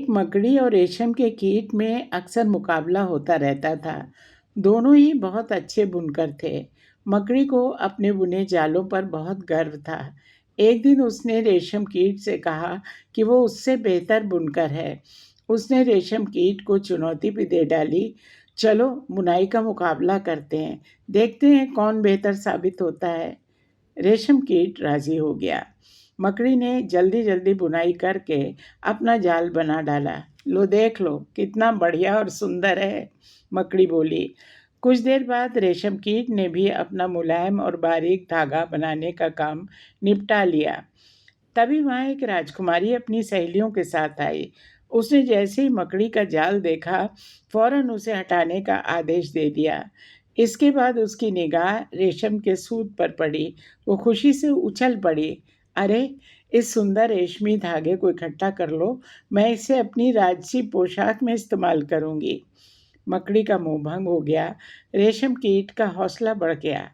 एक मकड़ी और रेशम के कीट में अक्सर मुकाबला होता रहता था। दोनों ही बहुत अच्छे बुनकर थे। मकड़ी को अपने बुने जालों पर बहुत गर्व था। एक दिन उसने रेशम कीट से कहा कि वो उससे बेहतर बुनकर है। उसने रेशम कीट को चुनौती भी दे डाली, चलो बुनाई का मुकाबला करते हैं, देखते हैं कौन बेहतर साबित होता है। रेशम कीट राजी हो गया। मकड़ी ने जल्दी जल्दी बुनाई करके अपना जाल बना डाला। लो देख लो कितना बढ़िया और सुंदर है, मकड़ी बोली। कुछ देर बाद रेशम कीट ने भी अपना मुलायम और बारीक धागा बनाने का काम निपटा लिया। तभी वहाँ एक राजकुमारी अपनी सहेलियों के साथ आई। उसने जैसे ही मकड़ी का जाल देखा, फौरन उसे हटाने का आदेश दे दिया। इसके बाद उसकी निगाह रेशम के सूत पर पड़ी। वो खुशी से उछल पड़ी। अरे, इस सुंदर रेशमी धागे को इकट्ठा कर लो, मैं इसे अपनी राजसी पोशाक में इस्तेमाल करूंगी। मकड़ी का मोह भंग हो गया। रेशम कीट का हौसला बढ़ गया।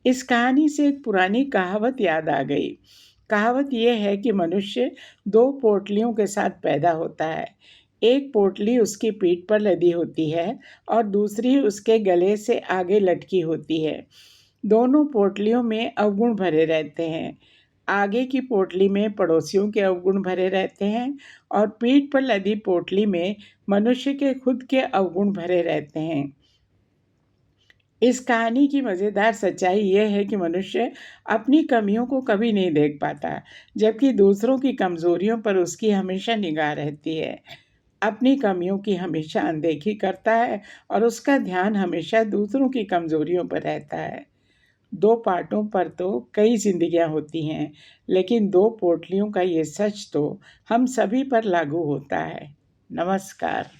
इस कहानी से एक पुरानी कहावत याद आ गई। कहावत यह है कि मनुष्य दो पोटलियों के साथ पैदा होता है। एक पोटली उसकी पीठ पर लदी होती है और दूसरी उसके गले से आगे लटकी होती है। दोनों पोटलियों में अवगुण भरे रहते हैं। आगे की पोटली में पड़ोसियों के अवगुण भरे रहते हैं और पीठ पर लदी पोटली में मनुष्य के खुद के अवगुण भरे रहते हैं। इस कहानी की मज़ेदार सच्चाई यह है कि मनुष्य अपनी कमियों को कभी नहीं देख पाता, जबकि दूसरों की कमज़ोरियों पर उसकी हमेशा निगाह रहती है। अपनी कमियों की हमेशा अनदेखी करता है और उसका ध्यान हमेशा दूसरों की कमज़ोरियों पर रहता है। दो पार्टों पर तो कई जिंदगियां होती हैं, लेकिन दो पोटलियों का ये सच तो हम सभी पर लागू होता है। नमस्कार।